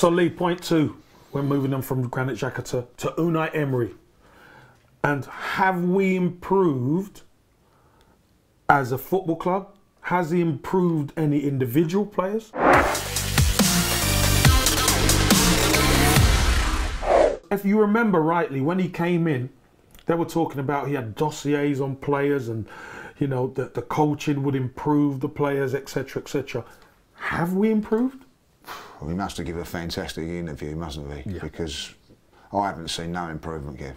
So Lee, point two, we're moving on from Granit Xhaka to Unai Emery. And have we improved as a football club? Has he improved any individual players? If you remember rightly, when he came in, they were talking about he had dossiers on players and, you know, that the coaching would improve the players, etc., etc. Have we improved? Well, he must have given a fantastic interview, mustn't he? Yeah. Because I haven't seen no improvement, Kev.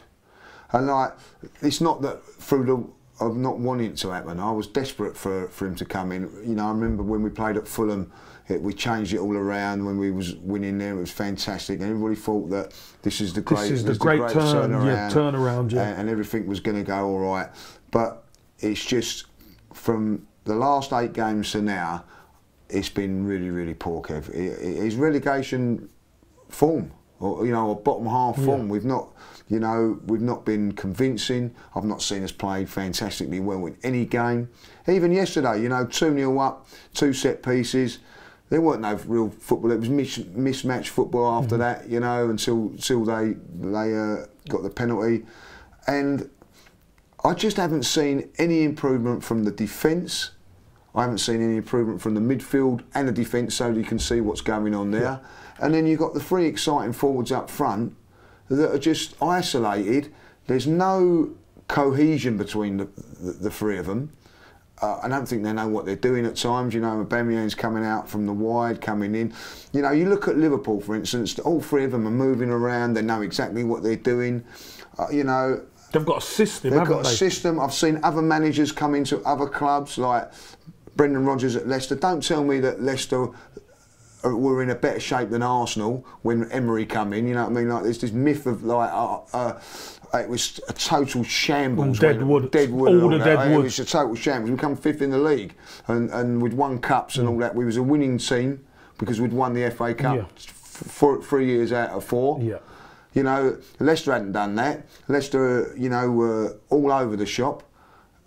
And like, it's not that through the of not wanting it to happen. I was desperate for him to come in. You know, I remember when we played at Fulham, we changed it all around. When we was winning there, it was fantastic, and everybody thought that this is the great turnaround, yeah. And everything was going to go all right. But it's just from the last 8 games to now, it's been really, really poor, Kev. His relegation form, or, you know, or bottom half form, we've not been convincing. I've not seen us play fantastically well in any game. Even yesterday, you know, 2-0 up, 2 set pieces. There weren't no real football. It was mismatched football after that, you know, until they got the penalty. And I just haven't seen any improvement from the defence. I haven't seen any improvement from the midfield and the defence, so you can see what's going on there. Yeah. And then you've got the 3 exciting forwards up front that are just isolated. There's no cohesion between the 3 of them. I don't think they know what they're doing at times. You know, Aubameyang's coming out from the wide, coming in. You know, you look at Liverpool, for instance, all 3 of them are moving around. They know exactly what they're doing. You know, they've got a system, They've got a system. I've seen other managers come into other clubs, like Brendan Rodgers at Leicester. Don't tell me that Leicester were in a better shape than Arsenal when Emery come in. You know what I mean? Like, there's this myth of like it was a total shambles. Deadwood. It was a total shambles. We come 5th in the league, and we'd won cups and all that. We was a winning team because we'd won the FA Cup 3 years out of 4. Yeah. You know, Leicester hadn't done that. Leicester, you know, were all over the shop.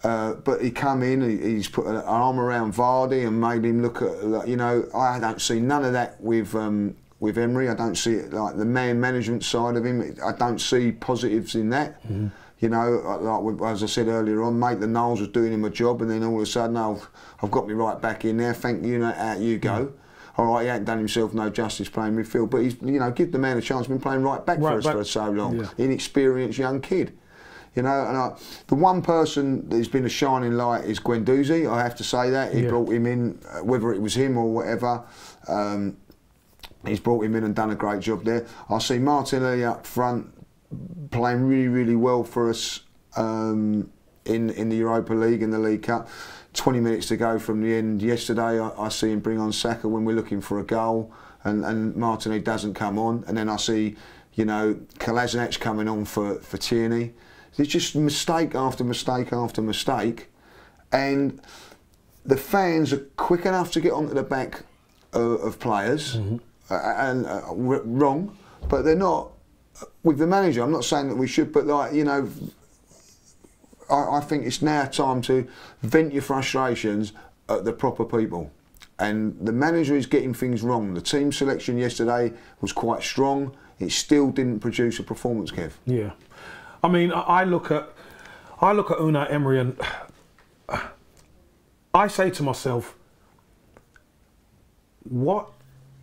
But he come in, he's put an arm around Vardy and made him look at, you know, I don't see none of that with Emery. I don't see it, like the man management side of him. I don't see positives in that. You know, like as I said earlier on, Maitland-Niles was doing him a job, and then all of a sudden, I've got me right back in there. Thank you, out you go. All right, he ain't done himself no justice playing midfield, but he's, you know, give the man a chance. Been playing right back for us for so long. Yeah. Inexperienced young kid. You know, and the one person that's been a shining light is Guendouzi. I have to say that. He brought him in, whether it was him or whatever. He's brought him in and done a great job there. I see Martinelli up front playing really, really well for us in the Europa League and the League Cup. 20 minutes to go from the end yesterday, I see him bring on Saka when we're looking for a goal, and Martinelli doesn't come on. And then I see, you know, Kolasinac coming on for Tierney. It's just mistake after mistake after mistake, and the fans are quick enough to get onto the back of players, and wrong, but they're not with the manager. I'm not saying that we should, but like, you know, I think it's now time to vent your frustrations at the proper people. And the manager is getting things wrong. The team selection yesterday was quite strong. It still didn't produce a performance, Kev. Yeah. I mean, I look at Unai Emery and I say to myself, what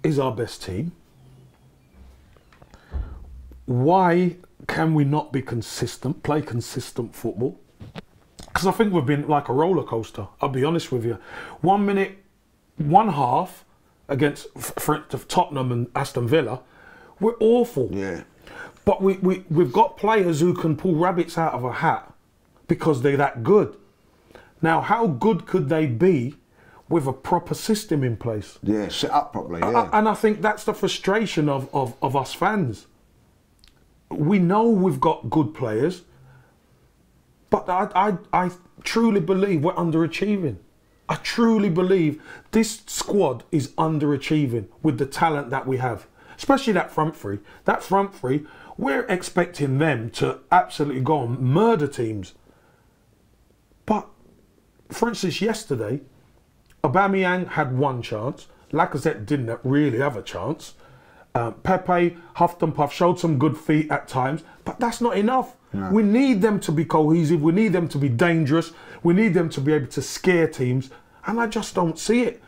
is our best team? Why can we not be consistent, play consistent football? Because I think we've been like a roller coaster, I'll be honest with you. 1 minute, 1 half against Tottenham and Aston Villa, we're awful. Yeah. But we've got players who can pull rabbits out of a hat because they're that good. Now, how good could they be with a proper system in place? Yeah, set up properly, yeah. And I think that's the frustration of us fans. We know we've got good players, but I truly believe we're underachieving. I truly believe this squad is underachieving with the talent that we have. Especially that front three. That front three, we're expecting them to absolutely go and murder teams. But, for instance, yesterday, Aubameyang had 1 chance. Lacazette didn't really have a chance. Pepe, huffed and puffed, showed some good feet at times, but that's not enough. No. We need them to be cohesive. We need them to be dangerous. We need them to be able to scare teams, and I just don't see it.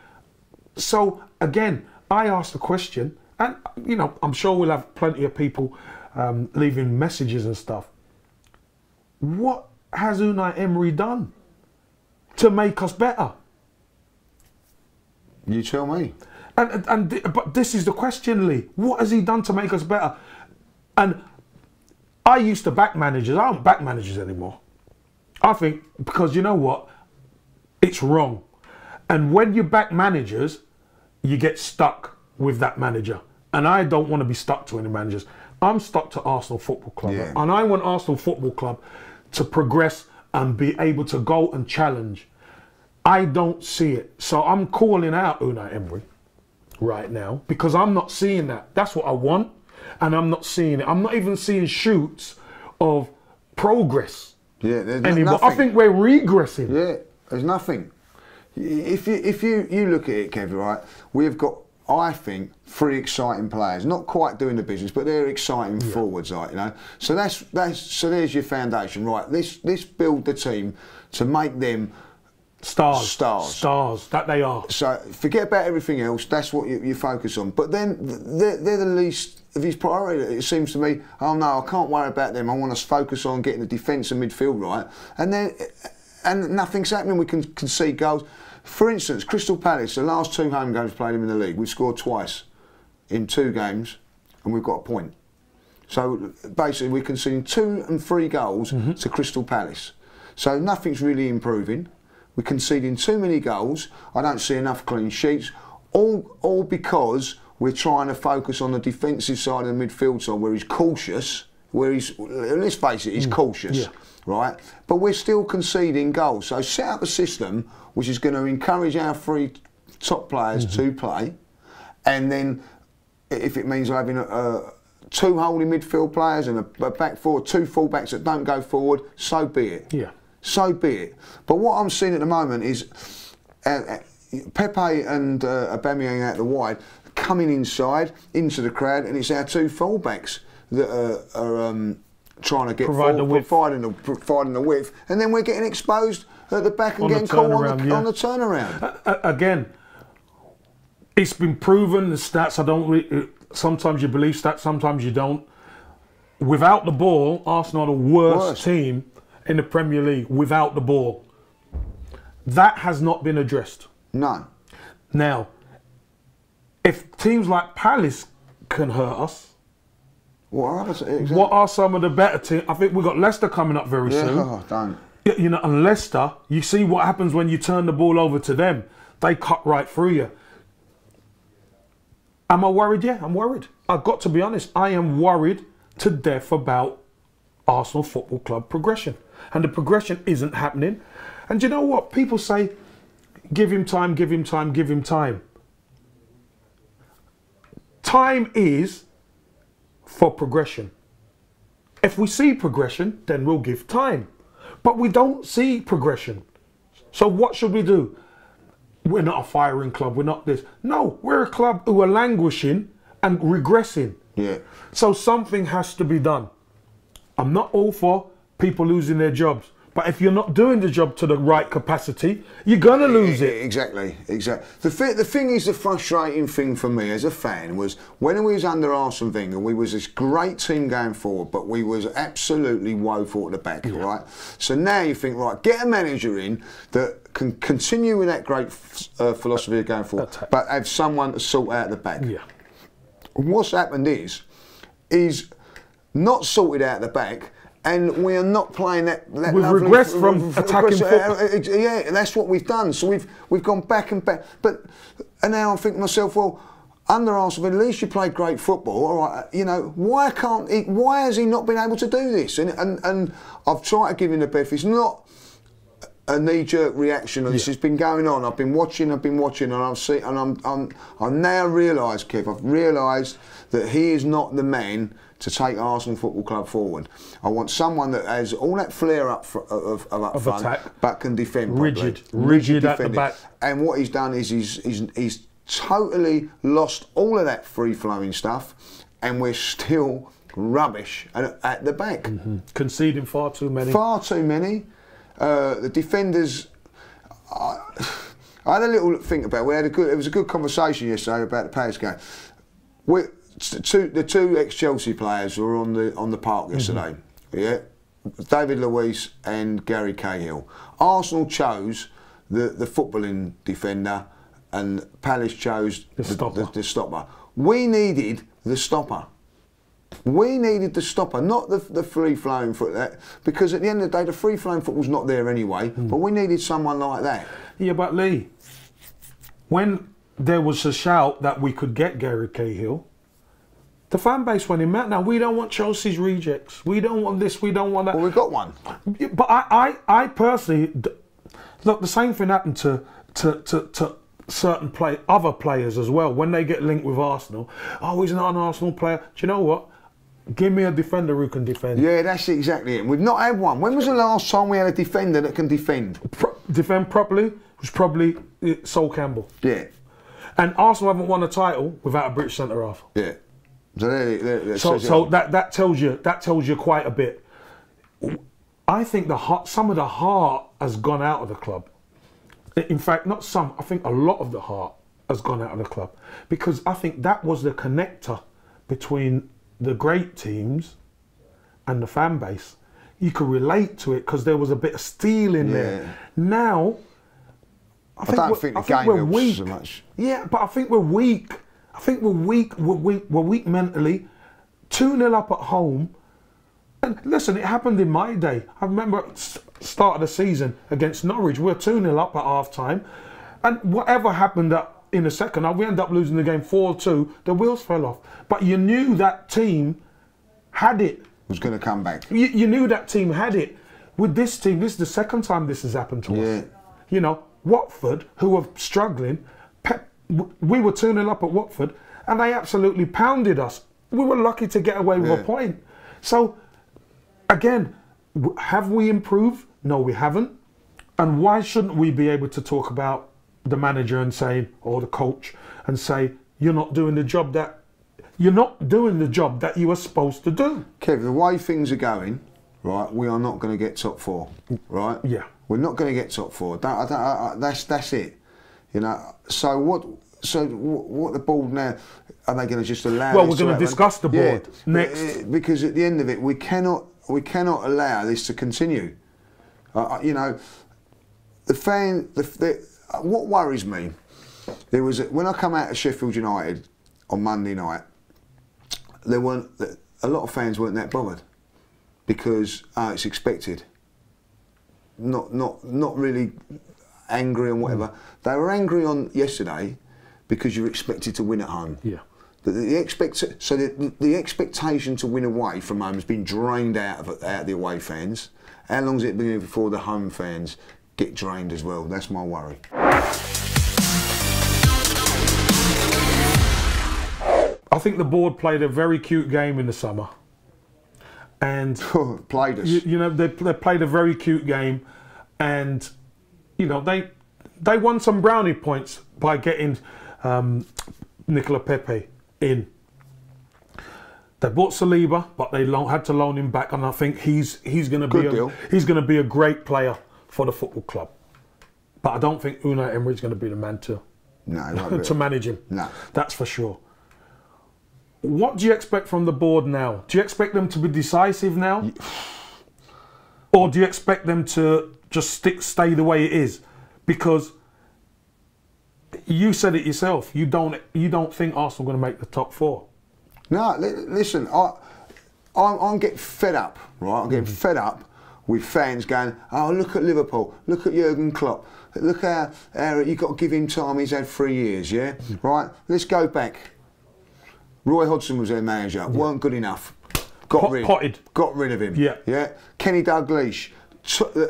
So again, I asked the question, and you know, I'm sure we'll have plenty of people leaving messages and stuff. What has Unai Emery done to make us better? You tell me. But this is the question, Lee. What has he done to make us better? And I used to back managers. I don't back managers anymore. I think because you know what? It's wrong. And when you back managers, you get stuck with that manager. And I don't want to be stuck to any managers. I'm stuck to Arsenal Football Club. Yeah. And I want Arsenal Football Club to progress and be able to go and challenge. I don't see it. So I'm calling out Unai Emery right now because I'm not seeing that. That's what I want. And I'm not seeing it. I'm not even seeing shoots of progress. Yeah, there's anymore. nothing. I think we're regressing. Yeah, there's nothing. If you look at it, Kev, right, we've got, I think, 3 exciting players. Not quite doing the business, but they're exciting forwards, like, you know. So so there's your foundation, right? Let's build the team to make them stars that they are. So forget about everything else. That's what you focus on. But then they're the least of his priority. It seems to me. Oh no, I can't worry about them. I want to focus on getting the defence and midfield right. And nothing's happening. We can concede goals. For instance, Crystal Palace, the last 2 home games played in the league, we've scored twice in 2 games, and we've got a point. So basically, we're conceding 2 and 3 goals to Crystal Palace. So nothing's really improving. We're conceding too many goals. I don't see enough clean sheets. All because we're trying to focus on the defensive side and the midfield side, where he's cautious. Let's face it, he's cautious, right? But we're still conceding goals. So set up a system which is going to encourage our 3 top players to play, and then if it means having 2 holding midfield players and a back 4, 2 full-backs that don't go forward, so be it. Yeah. So be it. But what I'm seeing at the moment is Pepe and Aubameyang out the wide coming inside into the crowd, and it's our 2 full-backs that are trying to get forward, providing the width, and then we're getting exposed at the back and getting caught on the turnaround. Again, it's been proven, the stats, sometimes you believe stats, sometimes you don't. Without the ball, Arsenal are the worst team in the Premier League without the ball. That has not been addressed. No. Now, if teams like Palace can hurt us, what are some of the better teams? I think we've got Leicester coming up very soon. Oh, don't. You know, and Leicester, you see what happens when you turn the ball over to them. They cut right through you. Am I worried? Yeah, I'm worried. I've got to be honest. I am worried to death about Arsenal Football Club progression. And the progression isn't happening. And you know what? People say, give him time, give him time, give him time. Time is for progression. If we see progression, then we'll give time. But we don't see progression. So what should we do? We're not a firing club, we're not this. No, we're a club who are languishing and regressing. Yeah. So something has to be done. I'm not all for people losing their jobs. But if you're not doing the job to the right capacity, you're going to lose it. Exactly. The thing is, the frustrating thing for me as a fan was when we was under Arsene Wenger, we was this great team going forward, but we was absolutely woeful at the back, right? So now you think, right, get a manager in that can continue with that great philosophy of going forward, but have someone to sort out the back. Yeah. What's happened is not sorted out the back, and we are not playing that we've regressed from attacking football. Yeah, that's what we've done. So we've gone back and back. And now I'm thinking to myself, well, under Arsenal, at least you played great football. All right, you know, why has he not been able to do this? And I've tried to give him the benefit. It's not a knee-jerk reaction. This has been going on. I've been watching, and I now realise, Kev, I've realised that he is not the man to take Arsenal Football Club forward. I want someone that has all that flair up front, attack, but can defend properly. Rigid at the back. And what he's done is he's totally lost all of that free-flowing stuff, and we're still rubbish at the back. Conceding far too many. Far too many. The defenders. I had a little think about. It was a good conversation yesterday about the Palace game. The two ex-Chelsea players were on the park yesterday. Yeah, David Luiz and Gary Cahill. Arsenal chose the footballing defender, and Palace chose the stopper. We needed the stopper. We needed the stopper, not the free-flowing foot. Because at the end of the day, the free-flowing foot was not there anyway. But we needed someone like that. Yeah, but Lee, when there was a shout that we could get Gary Cahill, the fan base went in mad. Now, we don't want Chelsea's rejects. We don't want this. We don't want that. Well, we've got one. But I personally, look, the same thing happened to certain other players as well. When they get linked with Arsenal, oh, he's not an Arsenal player. Do you know what? Give me a defender who can defend. Yeah, that's exactly it. We've not had one. When was the last time we had a defender that can defend? Defend properly was probably Sol Campbell. Yeah. And Arsenal haven't won a title without a British centre half. Yeah. So that tells you quite a bit. I think some of the heart has gone out of the club. In fact, not some. I think a lot of the heart has gone out of the club, because I think that was the connector between the great teams and the fan base. You could relate to it because there was a bit of steel in there. Now, I don't think the game helps so much. Yeah, but I think we're weak. I think we're weak. We're weak mentally. 2-0 up at home. And listen, it happened in my day. I remember start of the season against Norwich. We're 2-0 up at half time. And whatever happened in the second half, we ended up losing the game 4-2. The wheels fell off. But you knew that team had it. Was going to come back. You knew that team had it. With this team, this is the second time this has happened to us. You know, Watford, who were struggling, we were 2-0 up at Watford, and they absolutely pounded us. We were lucky to get away with a point. So, again, have we improved? No, we haven't. And why shouldn't we be able to talk about the manager and say, or the coach, and say, you're not doing the job that you were supposed to do? Kev, the way things are going, right, we are not going to get top four, right? Yeah. We're not going to get top four. That's it. You know. So what the board now? Are they going to just allow? Well, we're going to discuss the board next, because at the end of it, we cannot allow this to continue. You know, what worries me, when I come out of Sheffield United on Monday night, a lot of fans weren't that bothered, because it's expected. Not really angry and whatever. They were angry on yesterday because you're expected to win at home. Yeah. The expectation to win away from home has been drained out of the away fans. How long has it been before the home fans get drained as well? That's my worry. I think the board played a very cute game in the summer, and played us. You know, they played a very cute game, and you know they won some brownie points by getting Nicola Pepe in. They bought Saliba, but they had to loan him back, and I think he's going to be a great player for the football club. But I don't think Unai Emery is going to be the man to manage him. No, that's for sure. What do you expect from the board now? Do you expect them to be decisive now? Or do you expect them to just stay the way it is? Because you said it yourself, you don't think Arsenal are going to make the top four. No, listen, I'm getting fed up, right? I'm getting fed up with fans going, oh, look at Liverpool, look at Jurgen Klopp, look how you've got to give him time, he's had 3 years, yeah? Right, let's go back. Roy Hodgson was their manager, weren't good enough. Got rid of him. Yeah. Kenny Dalglish,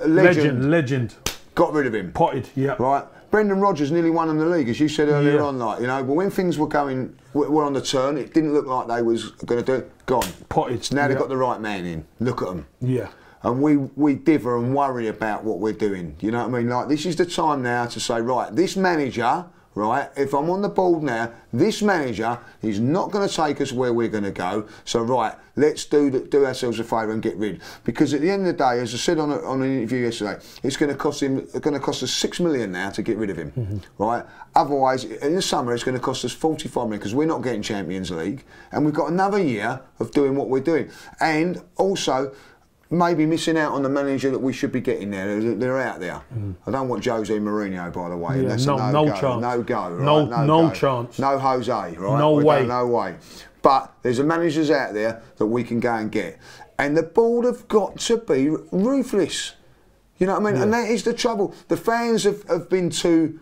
legend. Got rid of him. Potted, yeah. Right. Brendan Rodgers nearly won in the league, as you said earlier on, like, you know, but when things were on the turn, it didn't look like they was going to do it. Gone. Potted. So now they've got the right man in. Look at them. Yeah. And we dither and worry about what we're doing. You know what I mean? Like, this is the time now to say, right, this manager, right? If I'm on the board now, this manager is not going to take us where we're going to go. So right, let's do ourselves a favour and get rid. Because at the end of the day, as I said on an interview yesterday, it's going to cost us 6 million now to get rid of him, right? Otherwise, in the summer, it's going to cost us 45 million because we're not getting Champions League, and we've got another year of doing what we're doing, and also maybe missing out on the manager that we should be getting there. They're out there. I don't want Jose Mourinho, by the way. Yeah, That's no no chance. No go. Right? No go. chance. No Jose, right? No way. No way. But there's managers out there that we can go and get. And the board have got to be ruthless. You know what I mean? Yeah. And that is the trouble. The fans have been too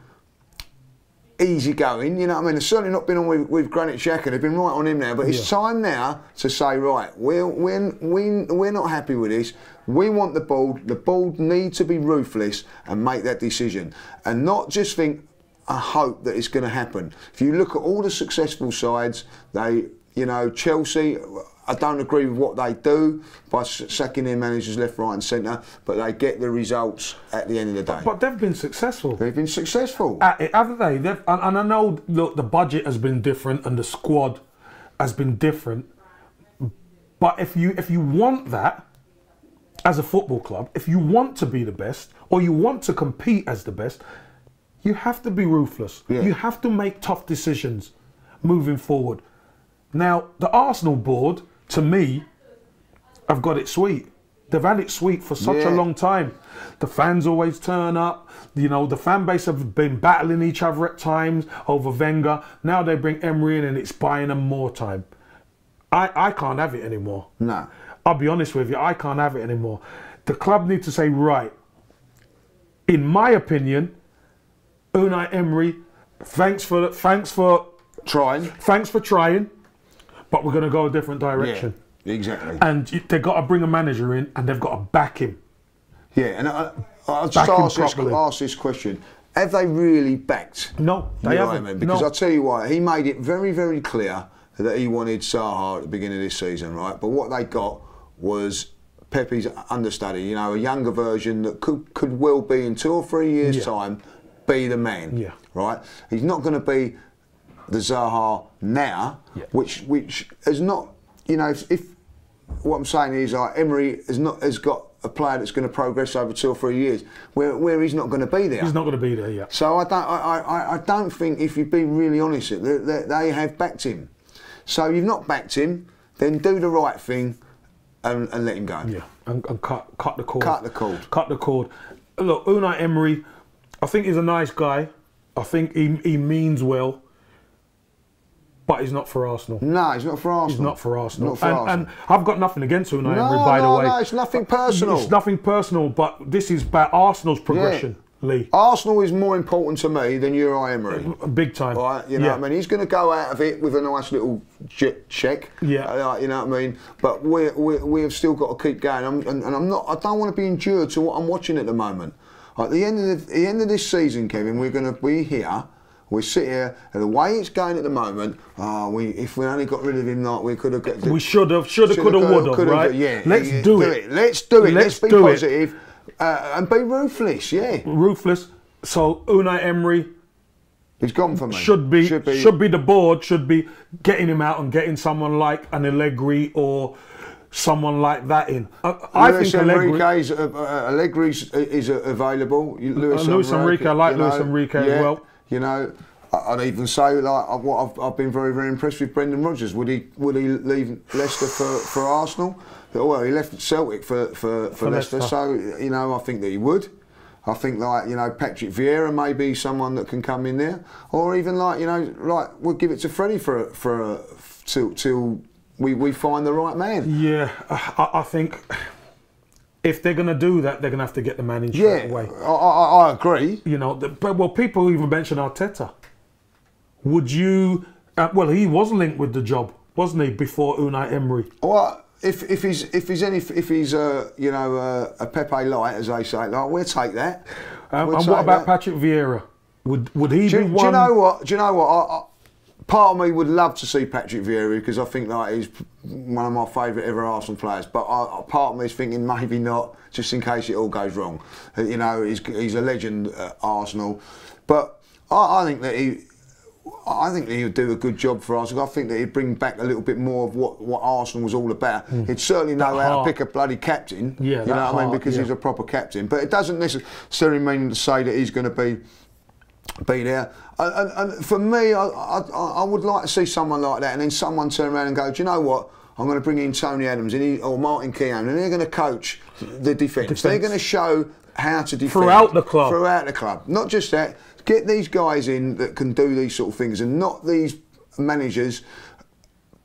easygoing, you know what I mean? They've certainly not been on with Granit Xhaka. They've been right on him now. But it's time now to say, right, we're not happy with this. We want the board. The board need to be ruthless and make that decision. And not just think, I hope that it's going to happen. If you look at all the successful sides, Chelsea, I don't agree with what they do by sacking their managers left, right and centre, but they get the results at the end of the day. But they've been successful. They've been successful. Haven't they? And I know, look, the budget has been different and the squad has been different. But if you want that as a football club, if you want to be the best or you want to compete as the best, you have to be ruthless. Yeah. You have to make tough decisions moving forward. Now, the Arsenal board, to me, have got it sweet. They've had it sweet for such a long time. The fans always turn up. You know, the fan base have been battling each other at times over Wenger. Now they bring Emery in and it's buying them more time. I can't have it anymore. No. I'll be honest with you, I can't have it anymore. The club need to say, right, in my opinion, Unai Emery, thanks for trying, but we're going to go a different direction. Yeah, exactly. And they've got to bring a manager in and they've got to back him. Yeah, and I'll just ask this question. Have they really backed? No, they haven't. I mean? Because I'll tell you why. He made it very, very clear that he wanted Zaha at the beginning of this season, right? But what they got was Pepe's understudy, you know, a younger version that could well be in 2 or 3 years' time be the man. Yeah. Right? He's not going to be the Zaha now, which is not, you know, if what I'm saying is Emery has got a player that's going to progress over 2 or 3 years, where he's not going to be there. He's not going to be there, yeah. So I don't think, if you be really honest, they have backed him. So you've not backed him, then do the right thing and let him go. Yeah, and cut the cord. Cut the cord. Cut the cord. Look, Unai Emery, I think he's a nice guy. I think he means well. But he's not for Arsenal. No, he's not for Arsenal. He's not for Arsenal. Not for Arsenal. And I've got nothing against Unai Emery, by the way. No, it's nothing personal. It's nothing personal, but this is about Arsenal's progression, Lee. Arsenal is more important to me than Unai Emery. Big time. Right, you know what I mean? He's going to go out of it with a nice little check. Yeah. You know what I mean? But we have still got to keep going. I don't want to be endured to what I'm watching at the moment. At the end of this season, Kevin, we're going to be here. We sit here, and the way it's going at the moment, if we only got rid of him, like we could have got. We should have, could have, would have, right? Yeah, Let's do it. Let's do it. Let's be positive and be ruthless. Yeah, ruthless. So Unai Emery, he's gone for me. Should be the board should be getting him out and getting someone like an Allegri or someone like that in. I think Allegri is available. Luis Enrique, I like Luis Enrique as well. You know, I'd even say like what I've been very, very impressed with Brendan Rodgers. Would he leave Leicester for Arsenal? Well, he left Celtic for Leicester, so you know I think that he would. I think like Patrick Vieira may be someone that can come in there, or even like we'll give it to Freddie till we find the right man. Yeah, I think. If they're going to do that, they're going to have to get the man in straight away. I agree. You know, well, people even mention Arteta. Would you? Well, he was linked with the job, wasn't he, before Unai Emery? Well, if he's a Pepe light, as they say, like we'll take that. And what about Patrick Vieira? Would he be one? Do you know what? Part of me would love to see Patrick Vieira because I think that he's one of my favourite ever Arsenal players. But part of me is thinking maybe not, just in case it all goes wrong. You know, he's a legend at Arsenal. But I think that he would do a good job for Arsenal. I think that he'd bring back a little bit more of what Arsenal was all about. He'd certainly know how to pick a bloody captain. Yeah, you know what I mean? Because he's a proper captain. But it doesn't necessarily mean to say that he's going to be there. And for me, I would like to see someone like that, and then someone turn around and go, do you know what? I'm going to bring in Tony Adams or Martin Keown, and they're going to coach the defence. They're going to show how to defend throughout the club. Throughout the club. Not just that. Get these guys in that can do these sort of things, and not these managers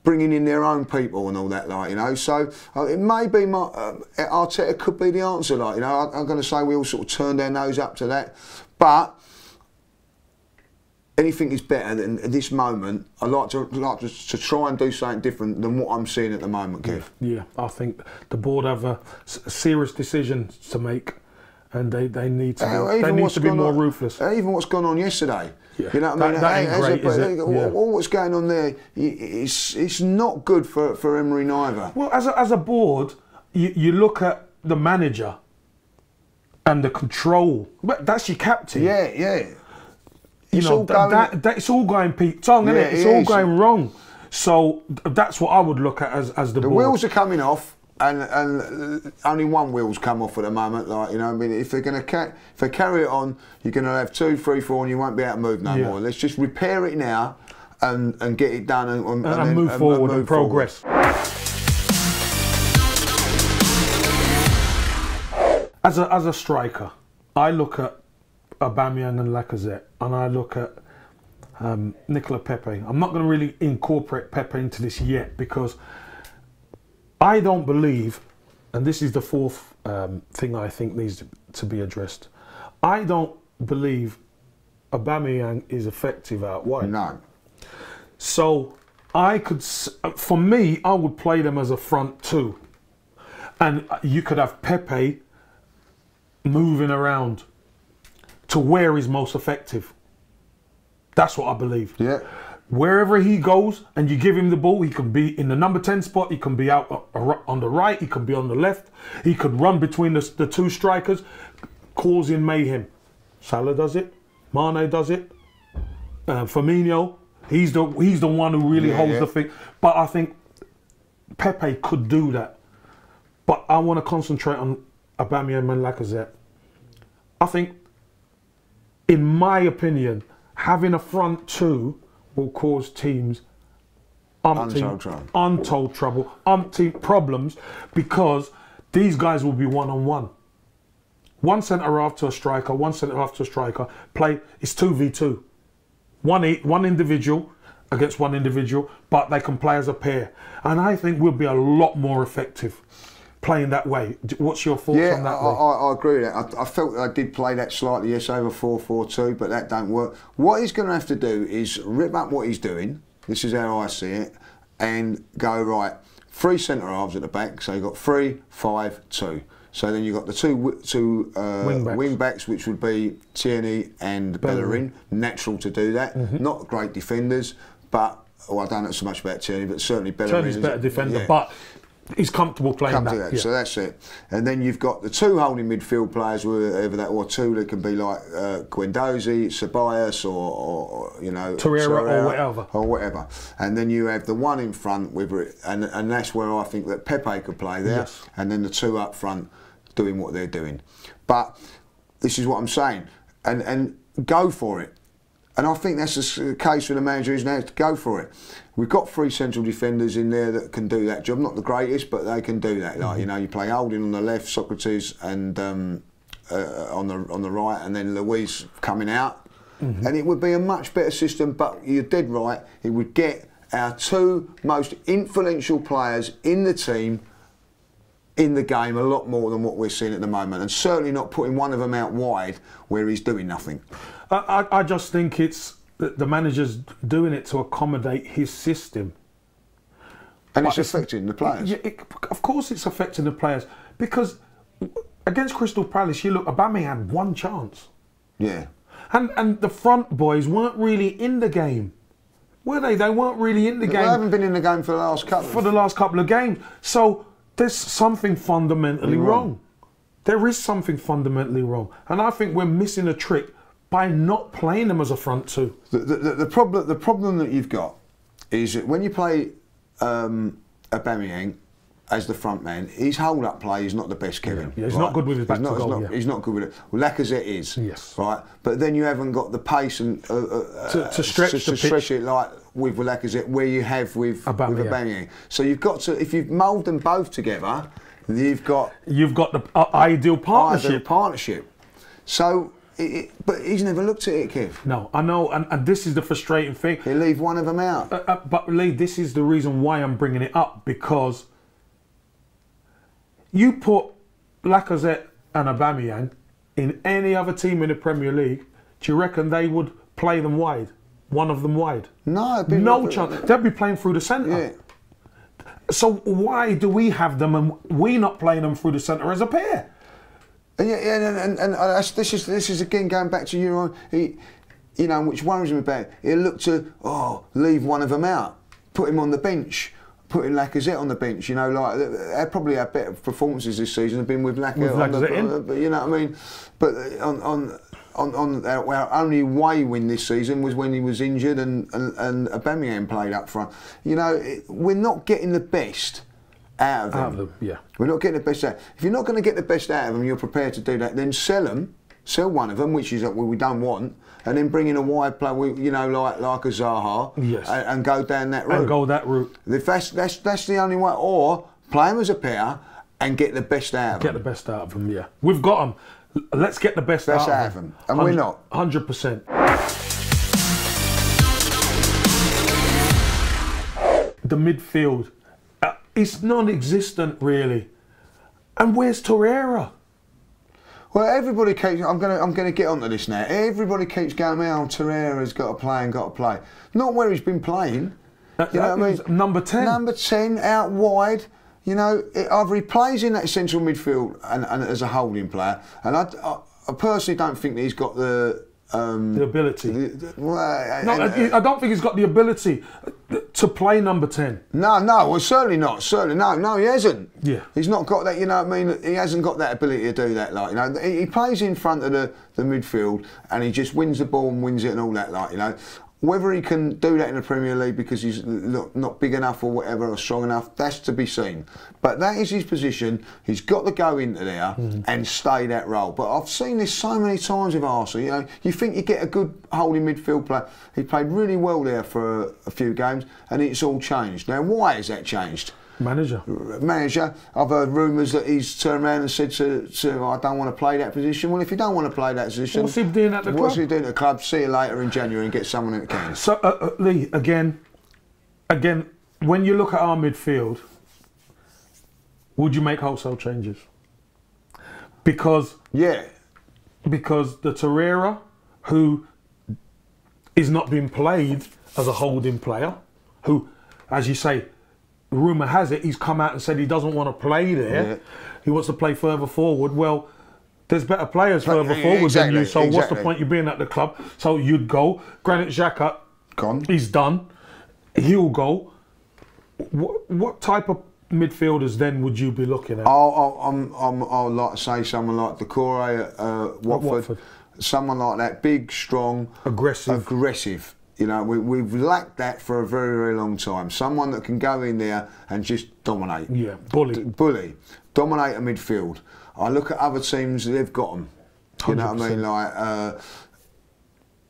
bringing in their own people and all that, like, you know. So it may be Arteta could be the answer, like, you know. I'm going to say we all sort of turned our nose up to that, but anything is better than at this moment. I'd like to try and do something different than what I'm seeing at the moment, Kev. Yeah, I think the board have a serious decision to make, and they need to be more ruthless. Even what's gone on yesterday. Yeah. You know what I mean? That ain't great, is it? Yeah. All what's going on there, it's not good for Emery neither. Well, as a board, you look at the manager and the control. That's your captain. Yeah, yeah. You know, it's all going Pete Tong, isn't it? It's all going wrong. So that's what I would look at as the board. The wheels are coming off, and only one wheel's come off at the moment. Like, you know, I mean, if they're going to if they carry it on, you're going to have 2, 3, 4, and you won't be able to move no more. Let's just repair it now and get it done and move forward and progress. As a striker, I look at Aubameyang and Lacazette, and I look at Nicola Pepe. I'm not going to really incorporate Pepe into this yet, because I don't believe, and this is the fourth thing I think needs to be addressed, I don't believe Aubameyang is effective out wide. No. So for me, I would play them as a front two, and you could have Pepe moving around to where he's most effective. That's what I believe. Yeah. Wherever he goes and you give him the ball, he can be in the number 10 spot, he can be out on the right, he can be on the left, he could run between the two strikers, causing mayhem. Salah does it, Mane does it, Firmino, he's the one who really holds the thing. But I think Pepe could do that. But I want to concentrate on Aubameyang and Lacazette. I think, in my opinion, having a front two will cause teams untold trouble, umpteen problems, because these guys will be one-on-one. One centre-half to a striker, one centre-half to a striker. It's 2v2. One individual against one individual, but they can play as a pair. And I think we'll be a lot more effective playing that way. What's your thoughts on that? I agree with that. I felt I did play that slightly, yes, over 4-4-2, but that don't work. What he's going to have to do is rip up what he's doing, this is how I see it, and go, right, 3 centre-halves at the back, so you've got 3, 5, 2. So then you've got the two wing backs, which would be Tierney and Bellerin. Natural to do that. Not great defenders, but I don't know so much about Tierney, but certainly Bellerin is a better defender, but he's comfortable playing that. So that's it. And then you've got the 2 holding midfield players, whether that or 2 that can be like Guendouzi, Ceballos, or you know, Torreira or whatever. And then you have the 1 in front with it, and that's where I think that Pepe could play there. Yes. And then the 2 up front doing what they're doing. But this is what I'm saying, and go for it. And I think that's the case for the manager is now, to go for it. We've got 3 central defenders in there that can do that job. Not the greatest, but they can do that. Like, you know, you play Holding on the left, Socrates and on the right, and then Luis coming out. And it would be a much better system, but you're dead right. It would get our 2 most influential players in the team in the game a lot more than what we're seeing at the moment, and certainly not putting one of them out wide where he's doing nothing. I just think it's the manager's doing it to accommodate his system. And it's affecting the players. Yeah, of course it's affecting the players, because against Crystal Palace, you look, Aubameyang had 1 chance. Yeah. And the front boys weren't really in the game, were they? They weren't really in the game. They haven't been in the game for the last couple of games. So there's something fundamentally wrong. There is something fundamentally wrong. And I think we're missing a trick by not playing them as a front two. The problem that you've got is that when you play Aubameyang as the front man, his hold-up play is not the best, Kevin. Yeah, he's not good with his back to goal. He's not good with it. Well, Lacazette is. Yes. Right, but then you haven't got the pace and to stretch it like with Lacazette, where you have with Aubameyang. So you've got to, if you mould them both together, you've got the ideal partnership. So. But he's never looked at it, Kev. No, I know, and this is the frustrating thing. He'll leave one of them out. But Lee, this is the reason why I'm bringing it up, because you put Lacazette and Aubameyang in any other team in the Premier League, do you reckon they would play them wide? One of them wide? No chance. They'd be playing through the centre. Yeah. So why do we have them and we not playing them through the centre as a pair? And this is again going back to you, you know, which worries me about it. He'll look to leave one of them out, put him on the bench, putting Lacazette on the bench. You know, like they probably had better performances this season have been with Lacazette. But you know what I mean. But our only away win this season was when he was injured and Aubameyang played up front. You know, we're not getting the best out of them. Yeah. We're not getting the best out. If you're not going to get the best out of them, you're prepared to do that, then sell one of them, which is what we don't want, and then bring in a wide player, you know, like a Zaha, yes, and go down that route. And go that route. If that's the only way. Or play them as a pair and get the best out of them. Get the best out of them, yeah. We've got them. Let's get the best out of them. And we're not. 100%. The midfield. It's non-existent, really. And where's Torreira? Well, everybody keeps. I'm gonna get onto this now. Everybody keeps going, Torreira's got to play. Not where he's been playing. You know what I mean? Number 10. Number 10 out wide. You know, either he plays in that central midfield and as a holding player, and I personally don't think that he's got the ability. I don't think he's got the ability to play number 10. No, well, certainly not. No, he hasn't. Yeah, he's not got that. You know what I mean? He hasn't got that ability to do that. Like, you know, he plays in front of the midfield and he just wins the ball and wins it and all that. Like, you know. Whether he can do that in the Premier League because he's not big enough or whatever or strong enough, that's to be seen. But that is his position. He's got to go into there and stay that role. But I've seen this so many times with Arsenal. You know, you think you get a good holding midfield player. He played really well there for a few games, and it's all changed. Now, why has that changed? Manager. I've heard rumours that he's turned around and said to I don't want to play that position. Well, if you don't want to play that position, what's he doing at the club? What's he doing at the club? See you later in January and get someone that can. So, Lee, again, when you look at our midfield, would you make wholesale changes? Because the Torreira, who is not being played as a holding player, who, as you say, rumour has it, he's come out and said he doesn't want to play there. Yeah. He wants to play further forward. Well, there's better players further forward than you, so what's the point you being at the club? So you'd go. Granit Xhaka, gone. He's done. He'll go. What type of midfielders then would you be looking at? I'd like to say someone like Decore at Watford. Someone like that, big, strong, aggressive. You know, we've lacked that for a very, very long time. Someone that can go in there and just dominate. Yeah, bully. Dominate a midfield. I look at other teams, they've got them. You 100%. Know what I mean? Like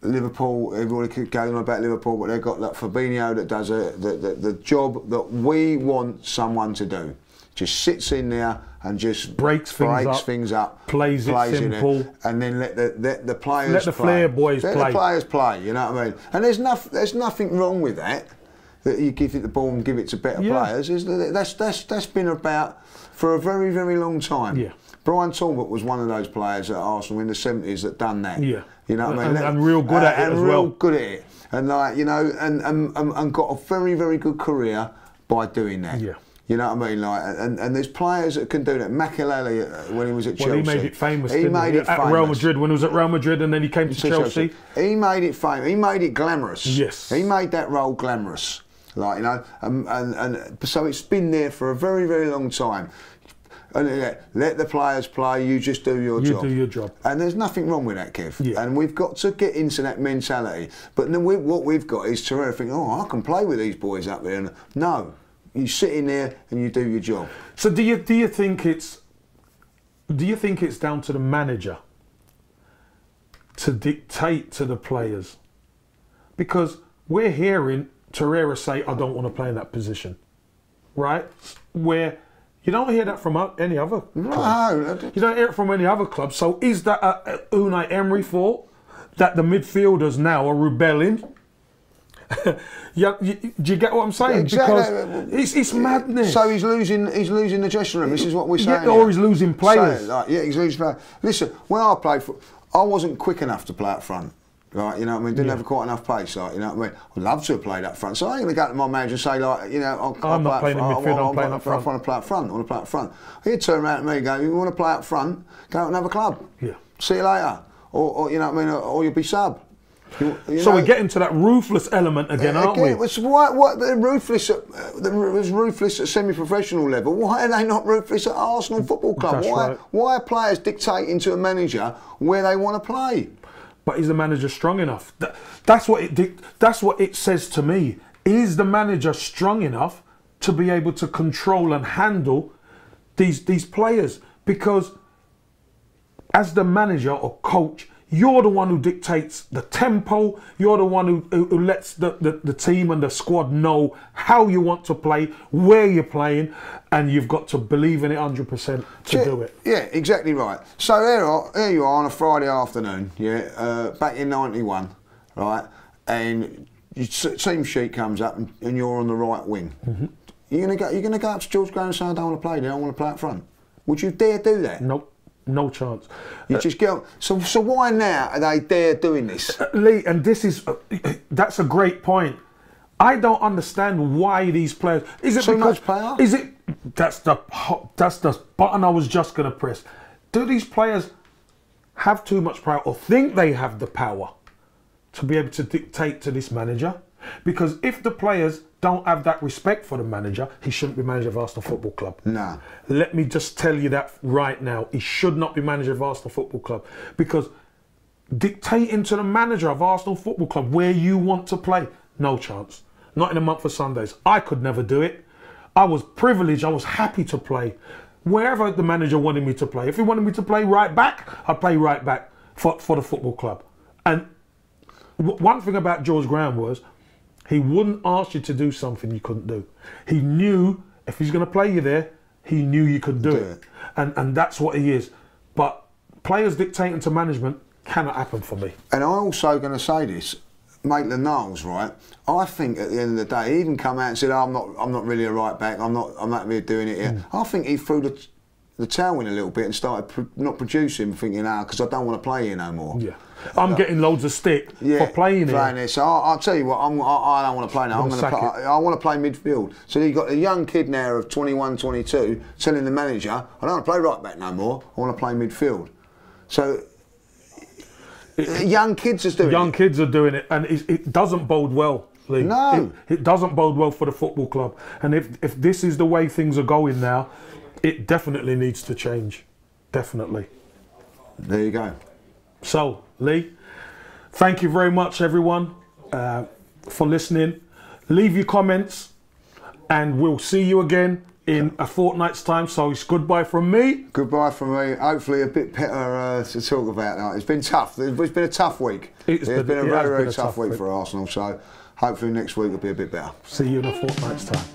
Liverpool, everybody keeps going on about Liverpool, but they've got like Fabinho that does the job that we want someone to do. Just sits in there and just breaks things up, plays it simple, and then let the players let the flair boys play. Let the players play. You know what I mean? And there's nothing wrong with that. That you give it the ball and give it to better players. That's been about for a very, very long time. Yeah. Brian Talbot was one of those players at Arsenal in the 70s that done that. Yeah. You know what I mean? And real good at it as well. Real good at it. And like, you know, and got a very, very good career by doing that. Yeah. You know what I mean? Like, and there's players that can do that. Makelele, when he was at Chelsea. Well, he made it famous. He made it famous. At Real Madrid, when he was at Real Madrid and then he came to Chelsea. He made it famous. He made it glamorous. Yes. He made that role glamorous. Like, you know, and so it's been there for a very, very long time. And let the players play. You just do your job. You do your job. And there's nothing wrong with that, Kev. Yeah. And we've got to get into that mentality. But then what we've got is to think, oh, I can play with these boys up there. And no, you sit in there and you do your job. So do you think it's down to the manager to dictate to the players? Because we're hearing Torreira say, I don't want to play in that position, right? Where you don't hear that from any other club. No. You don't hear it from any other club. So is that Unai Emery fault that the midfielders now are rebelling? Do you get what I'm saying? Exactly. Because it's madness. So he's losing the dressing room. This is what we're saying. Yeah, or he's losing players. So, he's losing players. Listen, when I played I wasn't quick enough to play up front. Right, you know what I mean? Didn't have quite enough pace, like, you know what I mean? I'd love to have played up front. So I ain't going to go to my manager and say, like, you know, I'm not playing in midfield, I'm playing up front. I want to play up front, I want to play up front. He'd turn around to me and go, you want to play up front? Go to another club. Yeah. See you later. Or you know what I mean? Or you'll be sub. So we're getting to that ruthless element again, aren't we? They're ruthless at ruthless at semi-professional level. Why are they not ruthless at Arsenal Football Club? Why are players dictating to a manager where they want to play? But is the manager strong enough? That's what it says to me. Is the manager strong enough to be able to control and handle these players? Because as the manager or coach, you're the one who dictates the tempo. You're the one who lets the team and the squad know how you want to play, where you're playing, and you've got to believe in it 100% to do it. Yeah, exactly right. So here you are on a Friday afternoon, back in '91, right? And your team sheet comes up and you're on the right wing. Mm-hmm. You're gonna go up to George Graham and say, I don't want to play there, I want to play up front. Would you dare do that? Nope. No chance. You just get so why now are they there doing this? Lee, and that's a great point. I don't understand why these players. Is it too because much power? Is it that's the button I was just gonna press? Do these players have too much power or think they have the power to be able to dictate to this manager? Because if the players don't have that respect for the manager, he shouldn't be manager of Arsenal Football Club. No. Let me just tell you that right now. He should not be manager of Arsenal Football Club, because dictating to the manager of Arsenal Football Club where you want to play, no chance. Not in a month of Sundays. I could never do it. I was privileged. I was happy to play wherever the manager wanted me to play. If he wanted me to play right back, I'd play right back for the football club. And one thing about George Graham was, he wouldn't ask you to do something you couldn't do. He knew if he's going to play you there, he knew you could do it. And that's what he is. But players dictating to management cannot happen for me. And I'm also going to say this, Maitland Niles, right? I think at the end of the day, he even come out and said, oh, I'm not really a right back. I'm not really doing it here. I think he threw the towel in a little bit and started not producing, thinking, because I don't want to play here no more. Yeah. I'm getting loads of stick for playing here. So I'll tell you what, I don't want to play now. I want to play midfield. So you've got a young kid now of 21, 22 telling the manager, I don't want to play right back no more, I want to play midfield. So young kids are doing it. Young kids are doing it, and it doesn't bode well, Lee. No. It doesn't bode well for the football club. And if this is the way things are going now, it definitely needs to change. Definitely. There you go. So, Lee, thank you very much, everyone, for listening. Leave your comments, and we'll see you again in a fortnight's time. So it's goodbye from me. Goodbye from me. Hopefully a bit better to talk about now. It's been tough. It's been a tough week. It's been a very tough week for Arsenal. So hopefully next week will be a bit better. See you in a fortnight's time.